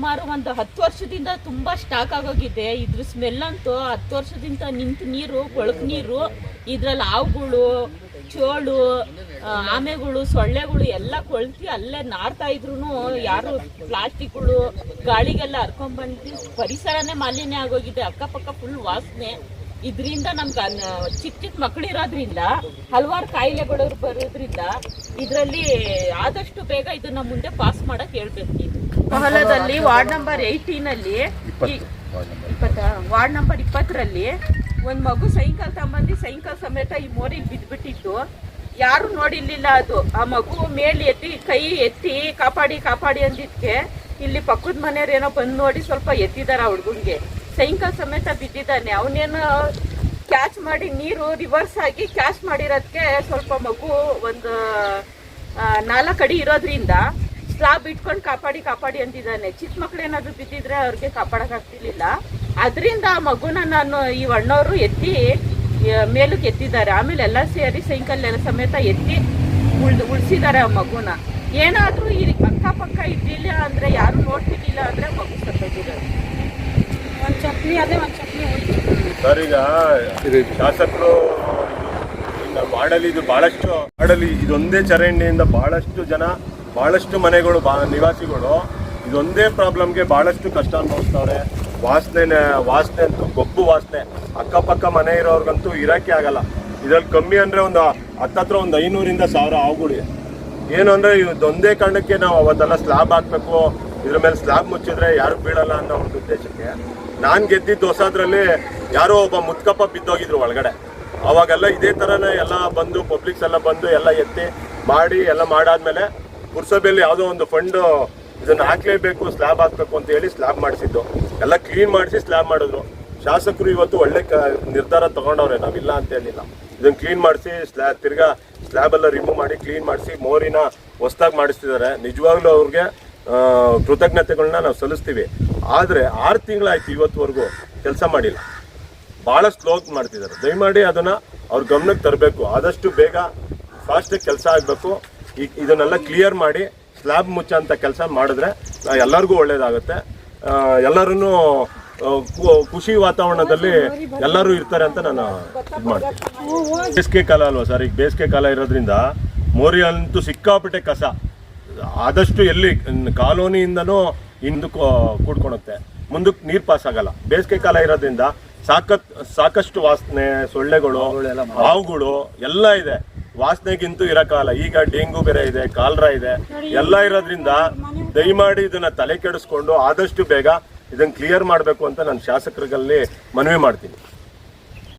ಸುಮಾರು ಒಂದು 10 ವರ್ಷದಿಂದ ತುಂಬಾ ಸ್ಟಾಕ್ ಆಗೋಗಿದೆ. ಇದ್ರ ಸ್ಮೆಲ್ ಅಂತೂ 10 ವರ್ಷದಿಂದ ನಿಂತು ನೀರು, ಕೊಳಕು ನೀರು, ಇದ್ರಲ್ಲಿ ಹಾವುಗಳು, ಚೋಳು, ಆಮೆಗಳು, ಸೊಳ್ಳೆಗಳು ಎಲ್ಲ ಕೊಳ್ತಿ ಅಲ್ಲೇ ನಾರ್ತಾ ಇದ್ರು ಯಾರು ಪ್ಲಾಸ್ಟಿಕ್ಗಳು ಗಾಳಿಗೆಲ್ಲ ಹರ್ಕೊಂಡ್ಬಂದು ಪರಿಸರನೇ ಮಾಲಿನ್ಯ ಆಗೋಗಿದೆ. ಅಕ್ಕಪಕ್ಕ ಫುಲ್ ವಾಸನೆ. ಇದರಿಂದ ನಮ್ಗೆ ಚಿಕ್ಕ ಚಿಕ್ಕ ಮಕ್ಕಳಿರೋದ್ರಿಂದ ಹಲವಾರು ಕಾಯಿಲೆಗಳು ಬರೋದ್ರಿಂದ ಇದರಲ್ಲಿ ಆದಷ್ಟು ಬೇಗ ಇದನ್ನ ಮುಂದೆ ಪಾಸ್ ಮಾಡಕ್ ಹೇಳ್ಬೇಕು. ಕೊಹಲದಲ್ಲಿ ವಾರ್ಡ್ ನಂಬರ್ 18 ವಾರ್ಡ್ ನಂಬರ್ 20ರಲ್ಲಿ ಒಂದ್ ಮಗು ಸೈಕಲ್ ತಗೊಂಬಂದು ಸೈಕಲ್ ಸಮೇತ ಈ ಮೋರಿಗೆ ಬಿದ್ದ್ಬಿಟ್ಟಿತ್ತು. ಯಾರು ನೋಡಿರ್ಲಿಲ್ಲ. ಅದು ಆ ಮಗು ಮೇಲೆ ಎತ್ತಿ ಕೈ ಎತ್ತಿ ಕಾಪಾಡಿ ಅಂದಿದ್ಕೆ ಇಲ್ಲಿ ಪಕ್ಕದ ಮನೆಯವ್ರು ಏನೋ ಬಂದು ನೋಡಿ ಸ್ವಲ್ಪ ಎತ್ತಿದಾರ. ಹುಡುಗನ್ಗೆ ಸೈಕಲ್ ಸಮೇತ ಬಿದ್ದಿದ್ದಾನೆ. ಅವನೇನು ಕ್ಯಾಚ್ ಮಾಡಿ ನೀರು ರಿವರ್ಸ್ ಆಗಿ ಕ್ಯಾಚ್ ಮಾಡಿರೋದಕ್ಕೆ ಸ್ವಲ್ಪ ಮಗು ಒಂದು 4 ಅಡಿ ಇರೋದ್ರಿಂದ ಸ್ಲಾಬ್ ಇಟ್ಕೊಂಡು ಕಾಪಾಡಿ ಅಂತಿದ್ದಾನೆ. ಚಿಕ್ಕ ಮಕ್ಳು ಏನಾದ್ರು ಬಿದ್ದಿದ್ರೆ ಅವ್ರಿಗೆ ಕಾಪಾಡಕ್ ಆಗ್ತಿರ್ಲಿಲ್ಲ. ಅದರಿಂದ ಆ ಮಗುನ ನಾನು ಈ ಅಣ್ಣವರು ಎತ್ತಿ ಮೇಲಕ್ಕೆ ಎತ್ತಿದ್ದಾರೆ. ಆಮೇಲೆ ಎಲ್ಲ ಸೇರಿ ಸೈಕಲ್ ಎಲ್ಲ ಸಮೇತ ಎತ್ತಿ ಉಳಿಸಿದ್ದಾರೆ ಆ ಮಗುನ. ಏನಾದ್ರೂ ಈ ಅಕ್ಕಪಕ್ಕ ಇದ್ದಿಲ್ಲ ಅಂದ್ರೆ, ಯಾರು ನೋಡ್ತಿರ್ಲಿಲ್ಲ ಅಂದ್ರೆ ಮಗು ಸತ್ತೋಗಿದ್ದಾರೆ. ಒಂದು ಚಟ್ನಿ ಸರ್, ಈಗ ಶಾಸಕರು ಮಾಡಲಿ ಇದು ಮಾಡಲಿ ಇದೊಂದೇ ಚರಂಡಿಯಿಂದ ಬಹಳಷ್ಟು ಮನೆಗಳು ನಿವಾಸಿಗಳು ಇದೊಂದೇ ಪ್ರಾಬ್ಲಮ್ಗೆ ಬಹಳಷ್ಟು ಕಷ್ಟ ಅನುಭವಿಸ್ತವ್ರೆ. ವಾಸನೆ ಅಂತೂ ಗೊಬ್ಬು ವಾಸನೆ. ಅಕ್ಕಪಕ್ಕ ಮನೆ ಇರೋರ್ಗಂತೂ ಇರಕ್ಕೆ ಆಗಲ್ಲ. ಇದ್ರಲ್ಲಿ ಕಮ್ಮಿ ಅಂದ್ರೆ ಒಂದು ಹತ್ತತ್ರ ಒಂದು 500ರಿಂದ 1000 ಹಾವುಗಳಿವೆ. ಏನು ಅಂದ್ರೆ ಇದೊಂದೇ ಕಾರಣಕ್ಕೆ ನಾವು ಅವತ್ತೆಲ್ಲ ಸ್ಲಾಬ್ ಹಾಕ್ಬೇಕು, ಇದ್ರ ಮೇಲೆ ಸ್ಲಾಬ್ ಮುಚ್ಚಿದ್ರೆ ಯಾರು ಬೀಳಲ್ಲ ಅನ್ನೋ ಒಂದು ಉದ್ದೇಶಕ್ಕೆ ನಾನು ಗೆದ್ದಿದ್ದು ಹೊಸದ್ರಲ್ಲಿ ಯಾರೋ ಒಬ್ಬ ಮುತ್ಕಪ್ಪ ಬಿದ್ದೋಗಿದ್ರು ಒಳಗಡೆ. ಅವಾಗೆಲ್ಲ ಇದೇ ಥರನೇ ಎಲ್ಲ ಬಂದು ಪಬ್ಲಿಕ್ಸ್ ಎಲ್ಲ ಬಂದು ಎಲ್ಲ ಎತ್ತಿ ಮಾಡಿ ಎಲ್ಲ ಮಾಡಾದ್ಮೇಲೆ ಪುರಸಭೆಯಲ್ಲಿ ಯಾವುದೋ ಒಂದು ಫಂಡ್ ಇದನ್ನು ಹಾಕ್ಲೇಬೇಕು, ಸ್ಲ್ಯಾಬ್ ಹಾಕ್ಬೇಕು ಅಂತ ಹೇಳಿ ಸ್ಲ್ಯಾಬ್ ಮಾಡಿಸಿದ್ದು. ಎಲ್ಲ ಕ್ಲೀನ್ ಮಾಡಿಸಿ ಸ್ಲ್ಯಾಬ್ ಮಾಡಿದ್ರು. ಶಾಸಕರು ಇವತ್ತು ಒಳ್ಳೆ ನಿರ್ಧಾರ ತಗೊಂಡವ್ರೆ, ನಾವಿಲ್ಲ ಅಂತ ಹೇಳಿಲ್ಲ. ಇದನ್ನು ಕ್ಲೀನ್ ಮಾಡಿಸಿ ತಿರ್ಗಾ ಸ್ಲ್ಯಾಬ್ ಎಲ್ಲ ರಿಮೂವ್ ಮಾಡಿ ಕ್ಲೀನ್ ಮಾಡಿಸಿ ಮೋರಿನ ಹೊಸದಾಗಿ ಮಾಡಿಸ್ತಿದ್ದಾರೆ. ನಿಜವಾಗ್ಲೂ ಅವ್ರಿಗೆ ಕೃತಜ್ಞತೆಗಳನ್ನ ನಾವು ಸಲ್ಲಿಸ್ತೀವಿ. ಆದರೆ 6 ತಿಂಗಳಾಯ್ತು ಇವತ್ತುವರೆಗೂ ಕೆಲಸ ಮಾಡಿಲ್ಲ. ಭಾಳ ಸ್ಲೋ ಮಾಡ್ತಿದ್ದಾರೆ. ದಯಮಾಡಿ ಅದನ್ನು ಅವ್ರ ಗಮನಕ್ಕೆ ತರಬೇಕು. ಆದಷ್ಟು ಬೇಗ ಫಾಸ್ಟಾಗಿ ಕೆಲಸ ಆಗಬೇಕು. ಇದನ್ನೆಲ್ಲ ಕ್ಲಿಯರ್ ಮಾಡಿ ಸ್ಲ್ಯಾಬ್ ಮುಚ್ಚೋಂಥ ಕೆಲಸ ಮಾಡಿದ್ರೆ ಎಲ್ಲರಿಗೂ ಒಳ್ಳೇದಾಗುತ್ತೆ. ಎಲ್ಲರೂ ಖುಷಿ ವಾತಾವರಣದಲ್ಲಿ ಎಲ್ಲರೂ ಇರ್ತಾರೆ ಅಂತ ನಾನು ಇದು ಮಾಡ್ತೀನಿ. ಬೇಸಿಗೆ ಕಾಲ ಅಲ್ವಾ ಸರ್, ಈಗ ಬೇಸಿಗೆ ಕಾಲ ಇರೋದ್ರಿಂದ ಮೋರಿ ಅಂತೂ ಸಿಕ್ಕಾಪಟ್ಟೆ ಕಸ. ಆದಷ್ಟು ಎಲ್ಲಿ ಕಾಲೋನಿಯಿಂದನೂ ಹಿಂದಕ್ಕೆ ಕೂಡ್ಕೊಳುತ್ತೆ, ಮುಂದಕ್ಕೆ ನೀರು ಪಾಸ್ ಆಗಲ್ಲ. ಬೇಸಿಗೆ ಕಾಲ ಇರೋದ್ರಿಂದ ಸಾಕಷ್ಟು ವಾಸನೆ, ಸೊಳ್ಳೆಗಳು, ಹಾವುಗಳು ಎಲ್ಲ ಇದೆ. ವಾಸನೆಗಿಂತೂ ಇರಕ್ಕಾಗಲ್ಲ. ಈಗ ಡೆಂಗು ಬೇರೆ ಇದೆ, ಕಾಲರಾ ಇದೆ, ಎಲ್ಲ ಇರೋದ್ರಿಂದ ದಯಮಾಡಿ ಇದನ್ನ ತಲೆ ಕೆಡಿಸ್ಕೊಂಡು ಆದಷ್ಟು ಬೇಗ ಇದನ್ನ ಕ್ಲಿಯರ್ ಮಾಡಬೇಕು ಅಂತ ನಾನು ಶಾಸಕರಲ್ಲಿ ಮನವಿ ಮಾಡ್ತೀನಿ.